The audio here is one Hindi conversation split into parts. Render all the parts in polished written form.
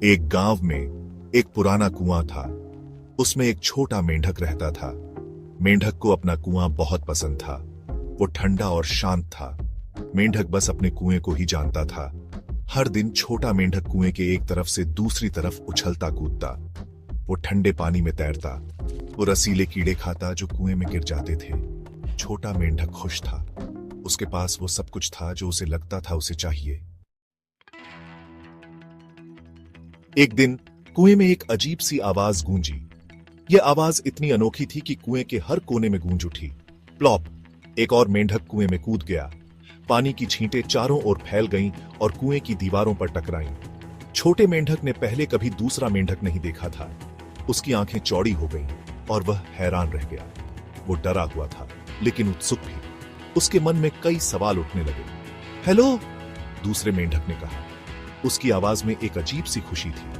एक गांव में एक पुराना कुआं था। उसमें एक छोटा मेंढक रहता था। मेंढक को अपना कुआं बहुत पसंद था। वो ठंडा और शांत था। मेंढक बस अपने कुएं को ही जानता था। हर दिन छोटा मेंढक कुएं के एक तरफ से दूसरी तरफ उछलता कूदता। वो ठंडे पानी में तैरता। वो रसीले कीड़े खाता जो कुएं में गिर जाते थे। छोटा मेंढक खुश था। उसके पास वो सब कुछ था जो उसे लगता था उसे चाहिए। एक दिन कुएं में एक अजीब सी आवाज गूंजी। यह आवाज इतनी अनोखी थी कि कुएं के हर कोने में गूंज उठी। प्लॉप! एक और मेंढक कुएं में कूद गया। पानी की छींटें चारों ओर फैल गईं और कुएं की दीवारों पर टकराईं। छोटे मेंढक ने पहले कभी दूसरा मेंढक नहीं देखा था। उसकी आंखें चौड़ी हो गईं और वह हैरान रह गया। वो डरा हुआ था लेकिन उत्सुक भी। उसके मन में कई सवाल उठने लगे। हेलो! दूसरे मेंढक ने कहा। उसकी आवाज में एक अजीब सी खुशी थी।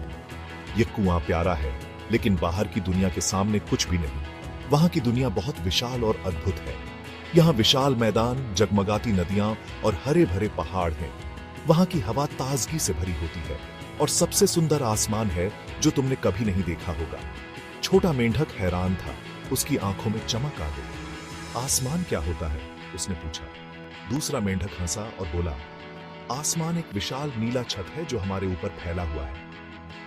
यह कुआं प्यारा है लेकिन बाहर की दुनिया के सामने कुछ भी नहीं। वहां की दुनिया बहुत विशाल और अद्भुत है। यहाँ विशाल मैदान, जगमगाती नदियां और हरे भरे पहाड़ हैं। वहां की हवा ताजगी से भरी होती है और सबसे सुंदर आसमान है जो तुमने कभी नहीं देखा होगा। छोटा मेंढक हैरान था। उसकी आंखों में चमक आ गई। आसमान क्या होता है? उसने पूछा। दूसरा मेंढक हंसा और बोला, आसमान एक विशाल नीला छत है जो हमारे ऊपर फैला हुआ है।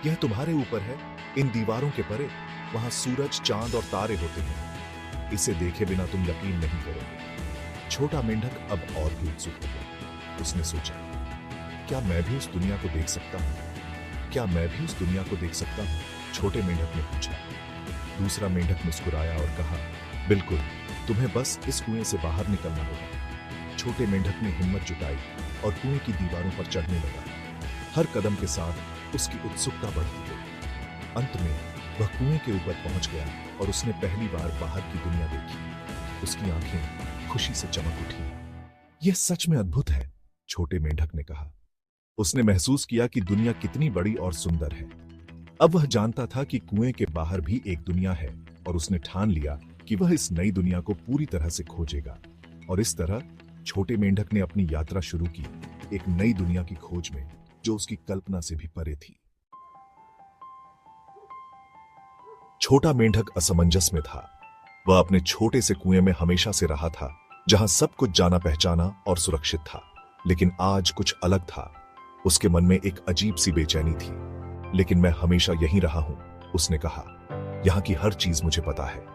यह तुम्हारे ऊपर है। इन दीवारों के परे वहां सूरज, चांद और तारे होते हैं। इसे देखे बिना तुम यकीन नहीं करोगे। छोटा मेंढक अब और भी उत्सुक हो गया। उसने सोचा, क्या मैं भी उस दुनिया को देख सकता हूं? क्या मैं भी उस दुनिया को देख सकता हूं? छोटे मेंढक ने पूछा। दूसरा मेंढक मुस्कुराया और कहा, बिल्कुल, तुम्हें बस इस कुएं से बाहर निकलना होगा। छोटे मेंढक ने हिम्मत जुटाई और कुएं की दीवारों पर चढ़ने लगा। हर कदम के साथ उसकी उत्सुकता बढ़ती गई। अंत में वह कुएं के ऊपर पहुंच गया और उसने पहली बार बाहर की दुनिया देखी। उसकी आंखें खुशी से चमक उठी। यह सच में अद्भुत है, छोटे मेंढक ने कहा। उसने महसूस किया कि दुनिया कितनी बड़ी और सुंदर है। अब वह जानता था कि कुएं के बाहर भी एक दुनिया है और उसने ठान लिया कि वह इस नई दुनिया को पूरी तरह से खोजेगा। और इस तरह छोटे मेंढक ने अपनी यात्रा शुरू की, एक नई दुनिया की खोज में जो उसकी कल्पना से भी परे थी। छोटा मेंढक असमंजस में था। वह अपने छोटे से कुएं में हमेशा से रहा था, जहां सब कुछ जाना पहचाना और सुरक्षित था। लेकिन आज कुछ अलग था। उसके मन में एक अजीब सी बेचैनी थी। लेकिन मैं हमेशा यहीं रहा हूं, उसने कहा। यहां की हर चीज मुझे पता है।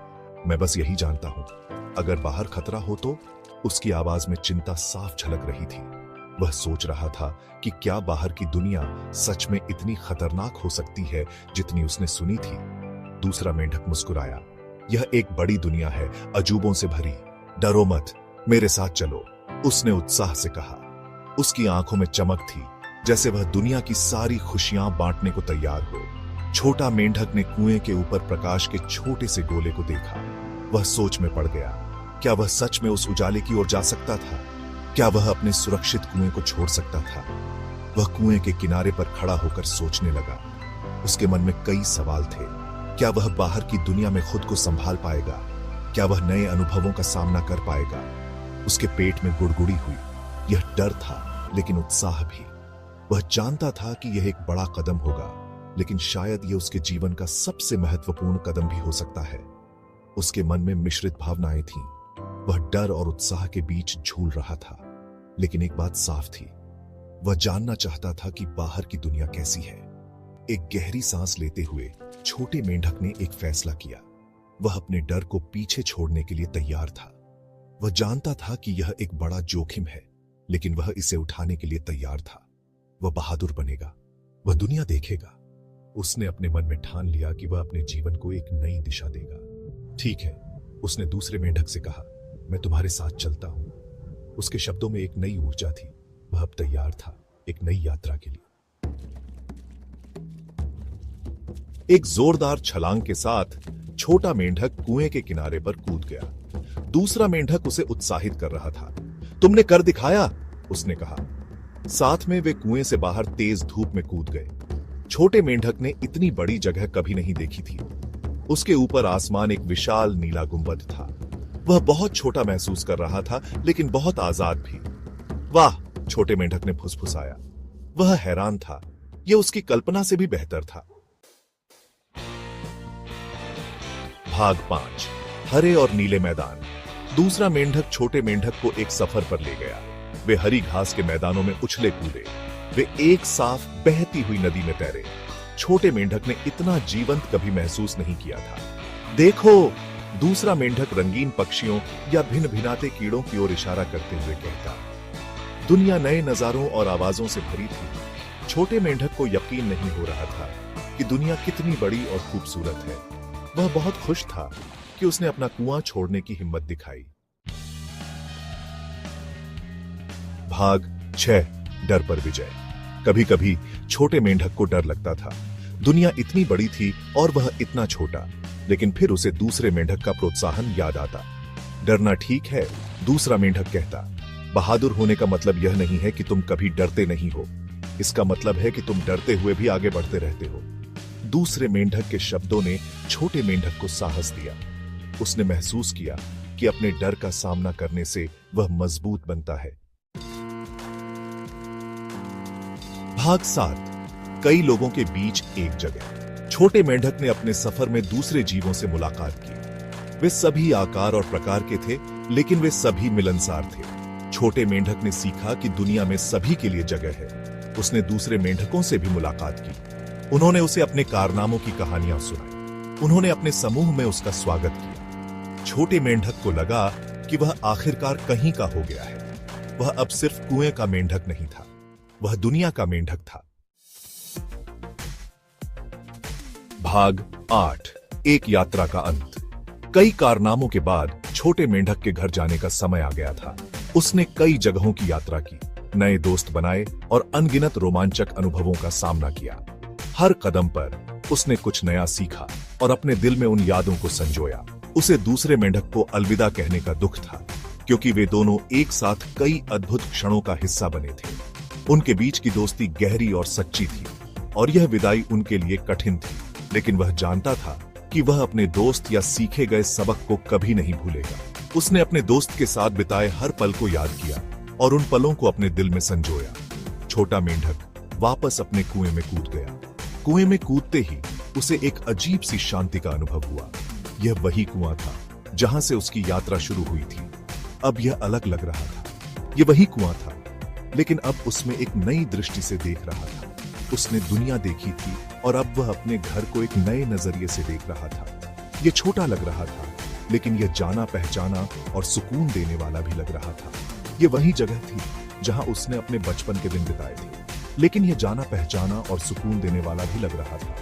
मैं बस यही जानता हूं, अगर बाहर खतरा हो तो। उसकी आवाज में चिंता साफ झलक रही थी। वह सोच रहा था कि क्या बाहर की दुनिया सच में इतनी खतरनाक हो सकती है जितनी उसने सुनी थी। दूसरा मेंढक मुस्कुराया। यह एक बड़ी दुनिया है, अजूबों से भरी। डरो मत, मेरे साथ चलो, उसने उत्साह से कहा। उसकी आंखों में चमक थी, जैसे वह दुनिया की सारी खुशियां बांटने को तैयार हो। छोटा मेंढक ने कुएं के ऊपर प्रकाश के छोटे से गोले को देखा। वह सोच में पड़ गया। क्या वह सच में उस उजाले की ओर जा सकता था? क्या वह अपने सुरक्षित कुएं को छोड़ सकता था? वह कुएं के किनारे पर खड़ा होकर सोचने लगा। उसके मन में कई सवाल थे। क्या वह बाहर की दुनिया में खुद को संभाल पाएगा? क्या वह नए अनुभवों का सामना कर पाएगा? उसके पेट में गुड़गुड़ी हुई। यह डर था लेकिन उत्साह भी। वह जानता था कि यह एक बड़ा कदम होगा, लेकिन शायद यह उसके जीवन का सबसे महत्वपूर्ण कदम भी हो सकता है। उसके मन में मिश्रित भावनाएं थीं। वह डर और उत्साह के बीच झूल रहा था। लेकिन एक बात साफ थी, वह जानना चाहता था कि बाहर की दुनिया कैसी है। एक गहरी सांस लेते हुए छोटे मेंढक ने एक फैसला किया। वह अपने डर को पीछे छोड़ने के लिए तैयार था। वह जानता था कि यह एक बड़ा जोखिम है, लेकिन वह इसे उठाने के लिए तैयार था। वह बहादुर बनेगा। वह दुनिया देखेगा। उसने अपने मन में ठान लिया कि वह अपने जीवन को एक नई दिशा देगा। ठीक है, उसने दूसरे मेंढक से कहा, मैं तुम्हारे साथ चलता हूं। उसके शब्दों में एक नई ऊर्जा थी। वह अब तैयार था एक नई यात्रा के लिए। एक जोरदार छलांग के साथ छोटा मेंढक कुएं के किनारे पर कूद गया। दूसरा मेंढक उसे उत्साहित कर रहा था। तुमने कर दिखाया, उसने कहा। साथ में वे कुएं से बाहर तेज धूप में कूद गए। छोटे मेंढक ने इतनी बड़ी जगह कभी नहीं देखी थी। उसके ऊपर आसमान एक विशाल नीला गुंबद था। वह बहुत छोटा महसूस कर रहा था लेकिन बहुत आजाद भी। वाह! छोटे मेंढक ने फुसफुसाया। वह हैरान था। यह उसकी कल्पना से भी बेहतर था। भाग 5 हरे और नीले मैदान। दूसरा मेंढक छोटे मेंढक को एक सफर पर ले गया। वे हरी घास के मैदानों में उछले कूदे। वे एक साफ बहती हुई नदी में तैरे। छोटे मेंढक ने इतना जीवंत कभी महसूस नहीं किया था। देखो, दूसरा मेंढक रंगीन पक्षियों या भिन्न भिनाते कीड़ों की ओर इशारा करते हुए कहता। दुनिया नए नजारों और आवाजों से भरी थी। छोटे मेंढक को यकीन नहीं हो रहा था कि दुनिया कितनी बड़ी और खूबसूरत है। वह बहुत खुश था कि उसने अपना कुआं छोड़ने की हिम्मत दिखाई। भाग 6 डर पर विजय। कभी कभी छोटे मेंढक को डर लगता था। दुनिया इतनी बड़ी थी और वह इतना छोटा। लेकिन फिर उसे दूसरे मेंढक का प्रोत्साहन याद आता। डरना ठीक है, दूसरा मेंढक कहता। बहादुर होने का मतलब यह नहीं है कि तुम कभी डरते नहीं हो। इसका मतलब है कि तुम डरते हुए भी आगे बढ़ते रहते हो। दूसरे मेंढक के शब्दों ने छोटे मेंढक को साहस दिया। उसने महसूस किया कि अपने डर का सामना करने से वह मजबूत बनता है। भाग 7 कई लोगों के बीच एक जगह। छोटे मेंढक ने अपने सफर में दूसरे जीवों से मुलाकात की। वे सभी आकार और प्रकार के थे, लेकिन वे सभी मिलनसार थे। छोटे मेंढक ने सीखा कि दुनिया में सभी के लिए जगह है। उसने दूसरे मेंढकों से भी मुलाकात की। उन्होंने उसे अपने कारनामों की कहानियां सुनाई। उन्होंने अपने समूह में उसका स्वागत किया। छोटे मेंढक को लगा कि वह आखिरकार कहीं का हो गया है। वह अब सिर्फ कुएं का मेंढक नहीं था, वह दुनिया का मेंढक था। भाग 8 एक यात्रा का अंत। कई कारनामों के बाद छोटे मेंढक के घर जाने का समय आ गया था। उसने कई जगहों की यात्रा की, नए दोस्त बनाए और अनगिनत रोमांचक अनुभवों का सामना किया। हर कदम पर उसने कुछ नया सीखा और अपने दिल में उन यादों को संजोया। उसे दूसरे मेंढक को अलविदा कहने का दुख था, क्योंकि वे दोनों एक साथ कई अद्भुत क्षणों का हिस्सा बने थे। उनके बीच की दोस्ती गहरी और सच्ची थी और यह विदाई उनके लिए कठिन थी। लेकिन वह जानता था कि वह अपने दोस्त या सीखे गए सबक को कभी नहीं भूलेगा। उसने अपने दोस्त के साथ बिताए हर पल को याद किया और उन पलों को अपने दिल में संजोया। छोटा मेंढक वापस अपने कुएं में कूद गया। कुएं में कूदते ही उसे एक अजीब सी शांति का अनुभव हुआ। यह वही कुआं था जहां से उसकी यात्रा शुरू हुई थी। अब यह अलग लग रहा था। यह वही कुआं था, लेकिन अब उसमें एक नई दृष्टि से देख रहा था। उसने दुनिया देखी थी और अब वह अपने घर को एक नए नजरिए से देख रहा था। यह छोटा लग रहा था, लेकिन यह जाना पहचाना और सुकून देने वाला भी लग रहा था। यह वही जगह थी जहां उसने अपने बचपन के दिन बिताए थे, लेकिन यह जाना पहचाना और सुकून देने वाला भी लग रहा था।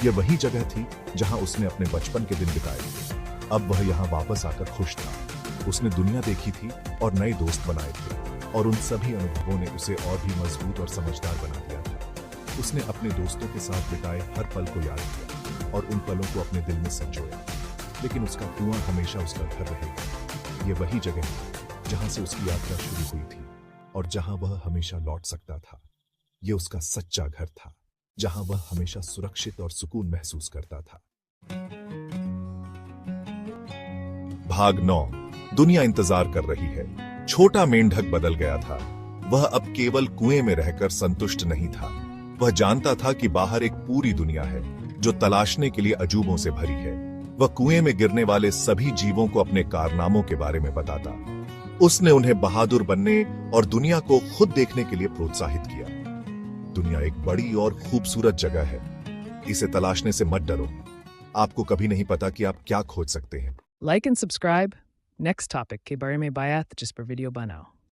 यह वही जगह थी जहां उसने अपने बचपन के दिन बिताए थे। अब वह यहां वापस आकर खुश था। उसने दुनिया देखी थी और नए दोस्त बनाए थे, और उन सभी अनुभवों ने उसे और भी मजबूत और समझदार बना दिया था। उसने अपने दोस्तों के साथ बिताए हर पल को याद किया और उन पलों को अपने दिल में संजोया। लेकिन उसका कुआं हमेशा उसका घर रहेगा। यह वही जगह है जहां से उसकी यात्रा शुरू हुई थी और जहां वह हमेशा लौट सकता था। यह उसका सच्चा घर था, जहां वह हमेशा सुरक्षित और सुकून महसूस करता था। भाग 9 दुनिया इंतजार कर रही है। छोटा मेंढक बदल गया था। वह अब केवल कुएं में रहकर संतुष्ट नहीं था। वह जानता था कि बाहर एक पूरी दुनिया है जो तलाशने के लिए अजूबों से भरी है। वह कुएं में गिरने वाले सभी जीवों को अपने कारनामों के बारे में बताता। उसने उन्हें बहादुर बनने और दुनिया को खुद देखने के लिए प्रोत्साहित किया। दुनिया एक बड़ी और खूबसूरत जगह है। इसे तलाशने से मत डरो। आपको कभी नहीं पता कि आप क्या खोज सकते हैं। Like and subscribe. Next topic के बारे में बात जिस पर वीडियो बनाओ।